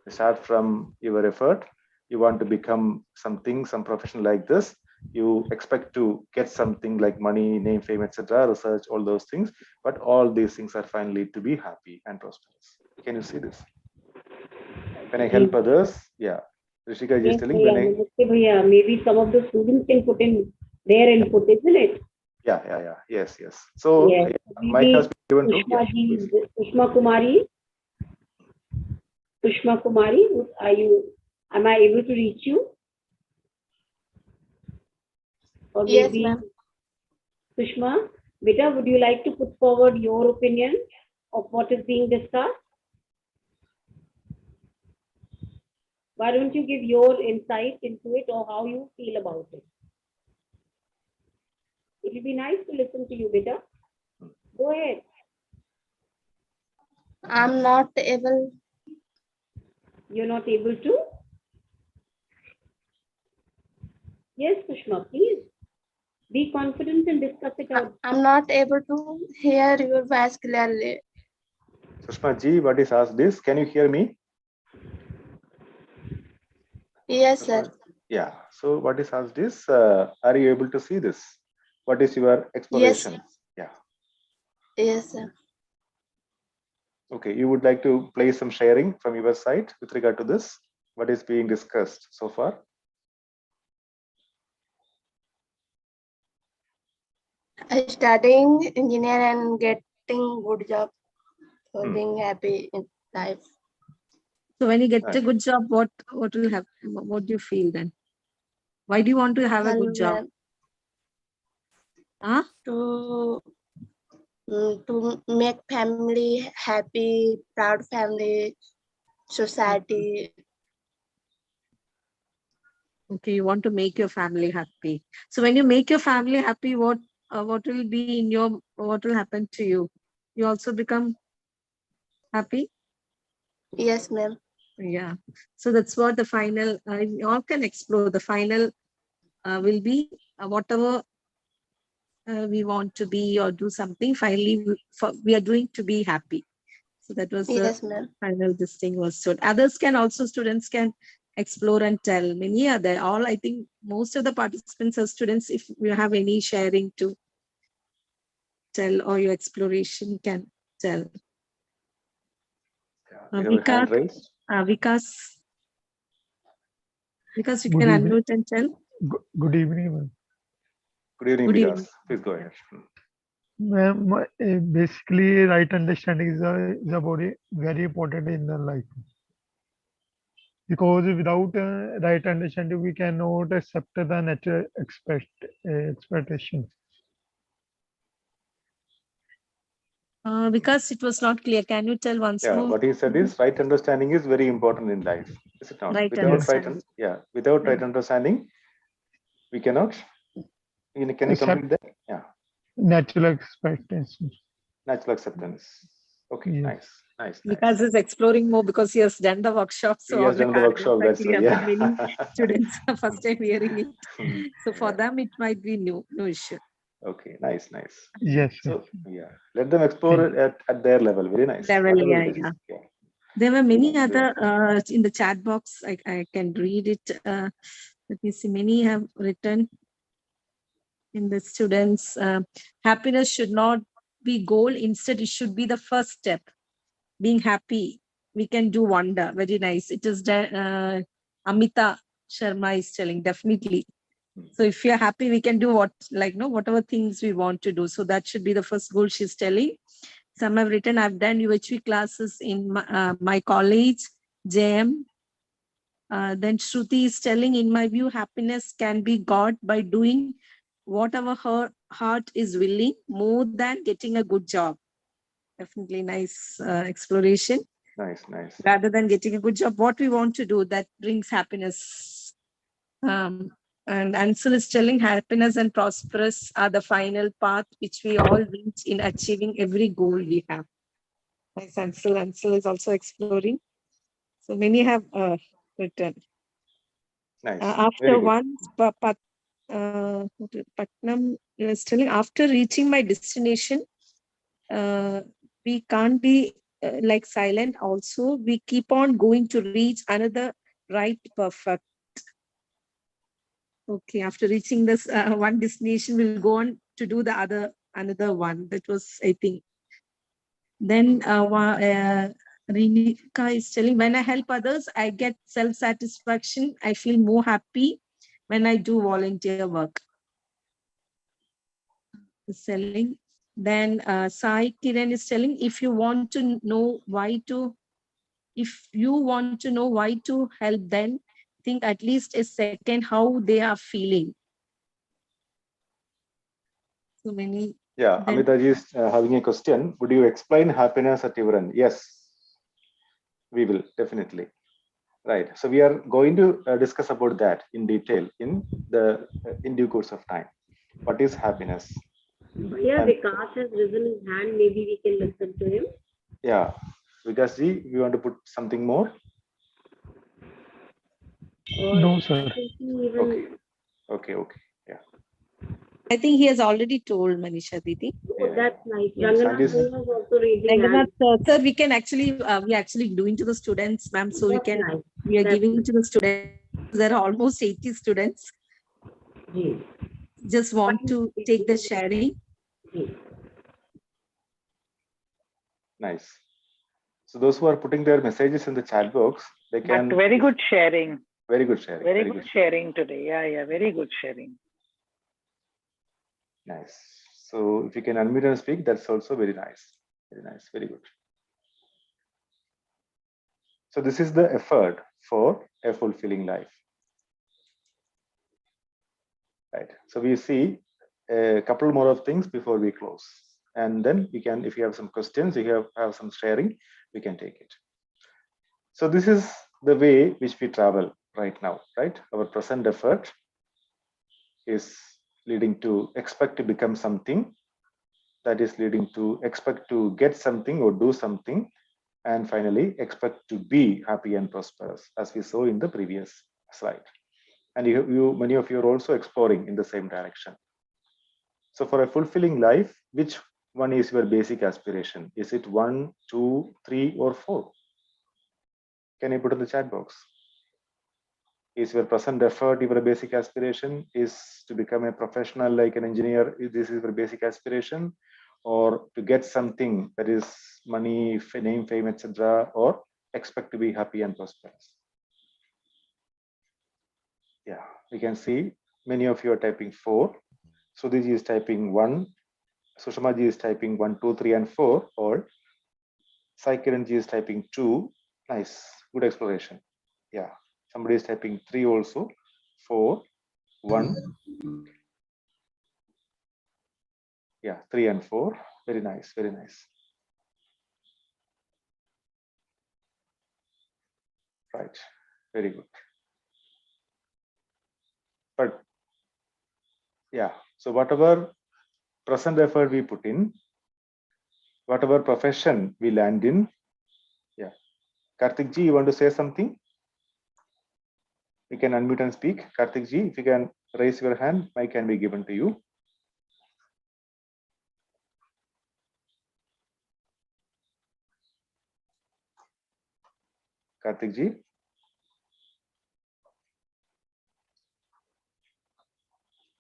Start from your effort. You want to become something, some profession like this. You expect to get something like money, name, fame, etc., research, all those things. But all these things are finally to be happy and prosperous. Can you see this? When I help others, yeah. Rishika is telling when maybe some of the students can put in their input, isn't it? Yeah. Yes. So yes. Mike has been given to Sushma Kumari, am I able to reach you? Or Yes, maybe ma'am. Sushma, Beta, would you like to put forward your opinion of what is being discussed? Why don't you give your insight into it, or how you feel about it? It will be nice to listen to you, Beta. Go ahead. I'm not able. You're not able to? Yes, Sushma, please. Be confident and discuss it out. I'm not able to hear your voice clearly. Sushma ji, what is asked this? Can you hear me? Yes, sir. Yeah. So what is asked is, are you able to see this? What is your exploration? Yes. Yeah. Yes, sir. Okay. You would like to play some sharing from your side with regard to this? What is being discussed so far? I'm studying engineer and getting good job for being happy in life. So when you get a good job, what will happen? What do you feel then? Why do you want to have a good job? Huh? To make family happy, proud family, society. Okay, you want to make your family happy. So when you make your family happy, what will be in your, what will happen to you? You also become happy? Yes, ma'am. Yeah. So that's what the final, you all can explore. The final will be whatever we want to be or do something, finally we are doing to be happy. So that was the final, this thing was told. Others can also, students can explore and tell. Many are there. All, I think most of the participants are students. If you have any sharing to tell or your exploration, can tell. Vikas, you can unmute and tell. Good evening. Good evening, Vikas. Please go ahead. Ma'am, basically, right understanding is very important in the life. Because without right understanding, we cannot accept the natural expectations. Because it was not clear. Can you tell once more? What he said is right understanding is very important in life. Is it not? Without right understanding, we cannot. Can you complete that? Yeah. Natural expectations. Natural acceptance. Okay, nice. Because he's exploring more, because he has done the workshop. So he has done the workshop. That's clear, but many students are first time hearing it. So for them, it might be new, no issue. Okay, nice. Yes. So yeah, let them explore it at their level. Very nice. Level, Whatever it is. yeah. There were many Yeah. other in the chat box. I can read it. Let me see. Many have written in the students. Happiness should not be goal. Instead, it should be the first step. Being happy, we can do wonder. Very nice. It is Amita Sharma is telling, definitely. So if you're happy, we can do whatever things we want to do. So that should be the first goal she's telling. Some have written, I've done UHV classes in my college, JM. Then Shruti is telling, in my view, happiness can be got by doing whatever her heart is willing, more than getting a good job. Definitely nice exploration. Nice. Rather than getting a good job, what we want to do that brings happiness. And Ansel is telling, happiness and prosperous are the final path which we all reach in achieving every goal we have. Nice, Ansel. Ansel is also exploring. So many have written. Nice. After once, Patnam is telling, after reaching my destination, we can't be like silent. Also, we keep on going to reach another right perfect. Okay, after reaching this one destination, we'll go on to do the another one. That was, I think. Then Rinika is telling, when I help others, I get self-satisfaction. I feel more happy when I do volunteer work. Selling. Then Sai Kiran is telling, if you want to know why to help, then think at least a second how they are feeling. So many. Yeah, Amitaji is having a question. Would you explain happiness at your end? Yes, we will definitely. Right. So we are going to discuss about that in detail in due course of time. What is happiness? Yeah, Vikas has risen his hand. Maybe we can listen to him. Yeah, Vikas ji, we want to put something more? No, sir. Okay. Yeah. I think he has already told Manisha Didi. Oh, that's nice. Ranganath was also raising hand. Sir, we can actually, we are actually doing to the students, ma'am. So we are giving to the students. There are almost 80 students. Just want to take the sharing. Nice. So those who are putting their messages in the chat box, they can. But very good sharing. Very good sharing. Very good sharing today. Yeah. Very good sharing. Nice. So if you can unmute and speak, that's also very nice. Very nice. Very good. So this is the effort for a fulfilling life. Right. So we see a couple more of things before we close. And then we can, if you have some questions, you have some sharing, we can take it. So this is the way which we travel right now, right? Our present effort is leading to expect to become something, that is leading to expect to get something or do something, and finally expect to be happy and prosperous, as we saw in the previous slide. And many of you are also exploring in the same direction. So for a fulfilling life, which one is your basic aspiration? Is it 1, 2, 3, or 4? Can you put in the chat box? Is your present effort your basic aspiration? Is to become a professional like an engineer? This is your basic aspiration? Or to get something that is money, name, fame, etc., or expect to be happy and prosperous? Yeah, we can see many of you are typing 4. Sudhiji is typing 1. Sushmaji is typing 1, 2, 3, and 4. Or Sai Kiranji is typing 2. Nice, good exploration. Yeah, somebody is typing 3 also. 4, 1. Yeah, 3 and 4. Very nice, very nice. Right, very good. But yeah, so whatever present effort we put in, whatever profession we land in, yeah. Karthik ji, you want to say something? You can unmute and speak. Karthik ji, if you can raise your hand, mic can be given to you. Karthik ji.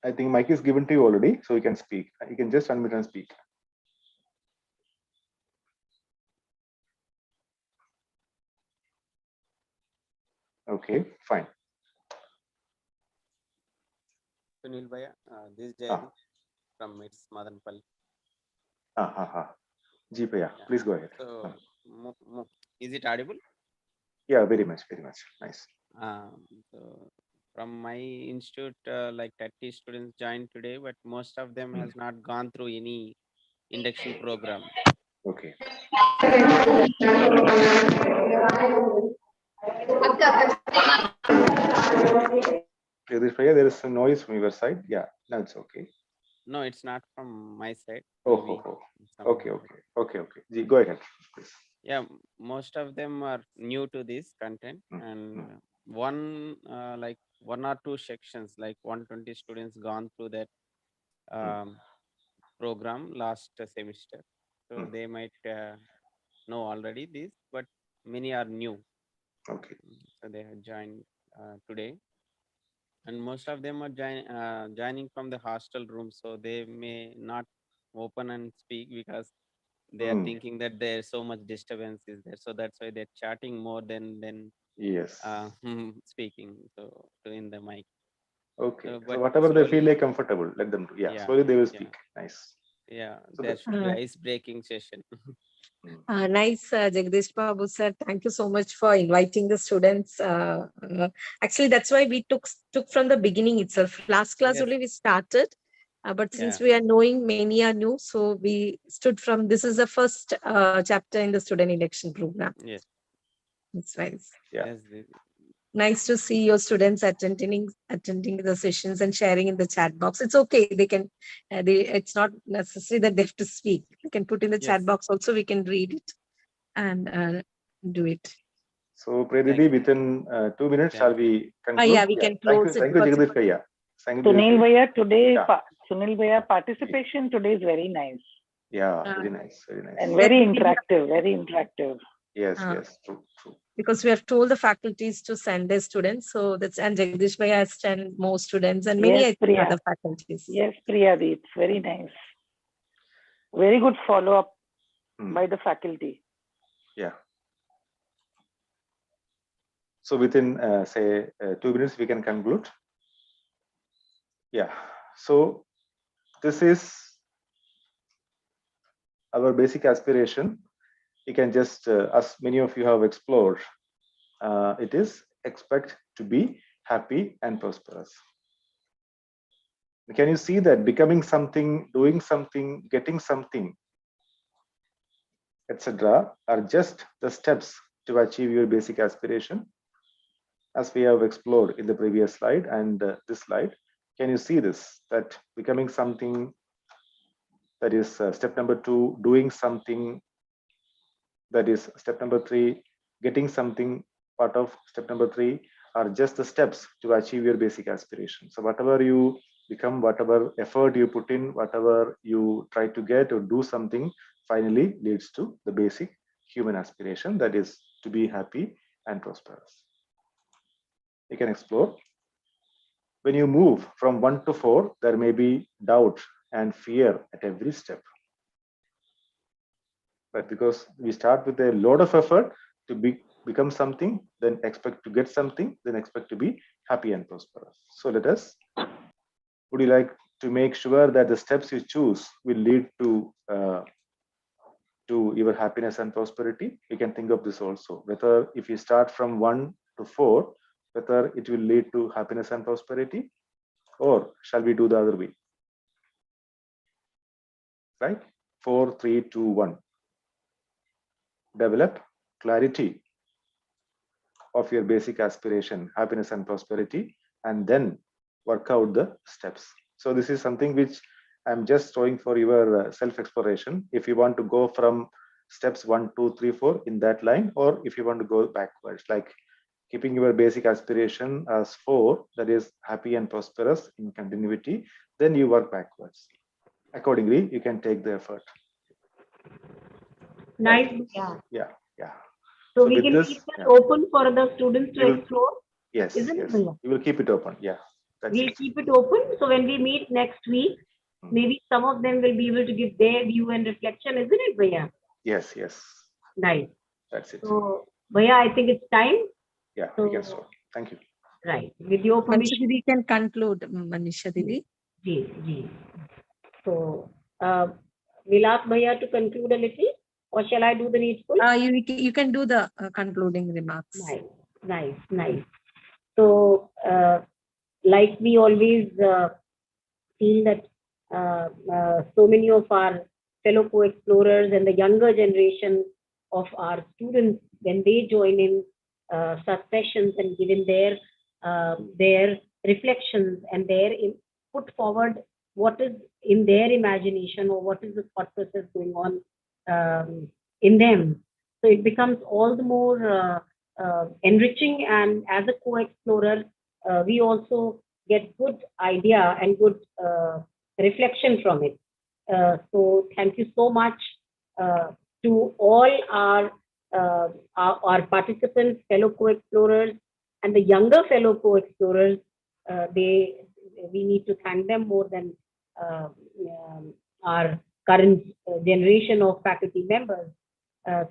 I think mic is given to you already, so you can speak. You can just unmute and speak. Okay, fine. Sunil Bhaiya, this is Jaydeep from its Madanpalli. Ji Bhaiya, please go ahead. So, is it audible? Yeah, very much, nice. So from my institute, like 30 students joined today, but most of them has not gone through any induction program. Okay. There is some noise from your side. Yeah, no, it's okay. No, it's not from my side. Oh. Okay. Ji, go ahead, please. Yeah, most of them are new to this content, and one or two sections, like 120 students gone through that program last semester. So they might know already this, but many are new. Okay. So they have joined today, and most of them are joining from the hostel room, so they may not open and speak because they are thinking that there's so much disturbance is there. So that's why they're chatting more than yes speaking in the mic. Okay. So whatever slowly, they feel like comfortable, let them do. Yeah, slowly they will speak. Nice. Yeah, so there should be ice-breaking session. Nice, Jagdish Babu sir. Thank you so much for inviting the students. Actually, that's why we took from the beginning itself. Last class only we started, but since we are knowing many are new, so we stood from. This is the first chapter in the student induction program. Yes, that's nice. Yeah. Nice to see your students attending the sessions and sharing in the chat box. It's okay. They can. It's not necessary that they have to speak. They can put in the chat box also. We can read it and do it. So, Predidi, within 2 minutes, shall we conclude? Yeah, we can close it. Thank you, Jagdish Bhaiya. Sunil Bhaiya, today, Sunil Bhaiya, participation today is very nice. Yeah, very nice. And very interactive. Yes, true. Because we have told the faculties to send their students, so that's, and Jagdish Bhaiya has sent more students and many other faculties. Yes, Priyadi, it's very nice. Very good follow-up by the faculty. Yeah. So within, say, 2 minutes, we can conclude. Yeah. So this is our basic aspiration. You can just, as many of you have explored, it is expect to be happy and prosperous. Can you see that becoming something, doing something, getting something, etc., are just the steps to achieve your basic aspiration? As we have explored in the previous slide and this slide, can you see this, that becoming something, that is step number 2, doing something, that is step number 3, getting something, part of step number 3, are just the steps to achieve your basic aspiration. So whatever you become, whatever effort you put in, whatever you try to get or do something, finally leads to the basic human aspiration, that is to be happy and prosperous. You can explore. When you move from 1 to 4, there may be doubt and fear at every step. But because we start with a lot of effort to become something, then expect to get something, then expect to be happy and prosperous. So let us, would you like to make sure that the steps you choose will lead to your happiness and prosperity? You can think of this also, whether if you start from 1 to 4, whether it will lead to happiness and prosperity, or shall we do the other way? Right? 4, 3, 2, 1. Develop clarity of your basic aspiration, happiness and prosperity, and then work out the steps. So this is something which I'm just showing for your self-exploration. If you want to go from steps 1, 2, 3, 4 in that line, or if you want to go backwards, like keeping your basic aspiration as 4, that is happy and prosperous in continuity, then you work backwards. Accordingly, you can take the effort. Nice. Yeah. So we can keep it open for the students to explore. Yes, isn't yes. it, Bhaiya? We will keep it open. Yeah. We'll keep it open. So when we meet next week, maybe some of them will be able to give their view and reflection, isn't it, Bhaiya? Yes, yes. Nice. That's it. So, Bhaiya, I think it's time. Yeah, we can stop. Thank you. Right. With your permission. We can conclude, Manisha Didi. Ji. So, we'll ask Bhaiya to conclude a little, or shall I do the needful? You can do the concluding remarks. Nice. So, like we always feel that so many of our fellow co-explorers and the younger generation of our students, when they join in such sessions and given their reflections and their put forward what is in their imagination or what is the thought process going on in them. So it becomes all the more enriching, and as a co-explorer, we also get good idea and good reflection from it. So thank you so much to all our participants, fellow co-explorers, and the younger fellow co-explorers. We need to thank them more than our current generation of faculty members.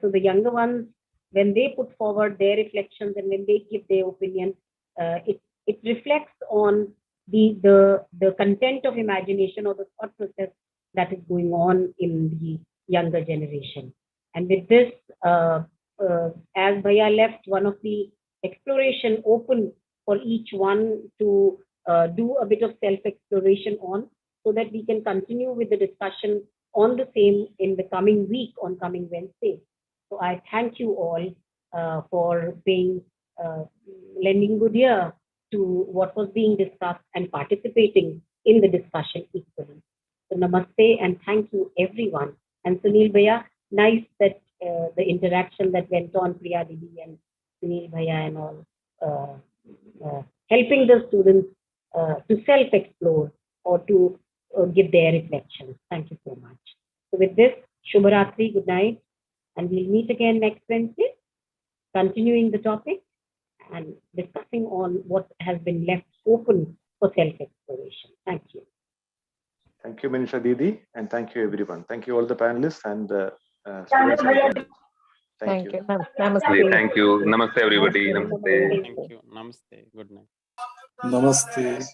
So the younger ones, when they put forward their reflections and when they give their opinion, it reflects on the content of imagination or the thought process that is going on in the younger generation. And with this, as Bhaiya left one of the exploration open for each one to do a bit of self-exploration on, so that we can continue with the discussion on the same in the coming week, on coming Wednesday. So I thank you all for lending good ear to what was being discussed and participating in the discussion equally. So namaste and thank you everyone. And Sunil Bhaiya, nice that the interaction that went on, Priya Didi and Sunil Bhaiya and all, helping the students to self-explore or to give their reflections. Thank you so much. So with this, Shubharatri, good night. And we'll meet again next Wednesday, continuing the topic and discussing on what has been left open for self-exploration. Thank you. Thank you, Manisha Didi, and thank you, everyone. Thank you, all the panelists and students. Thank you. Namaste. Thank you. Namaste, everybody. Namaste. Thank you. Namaste. Good night. Namaste.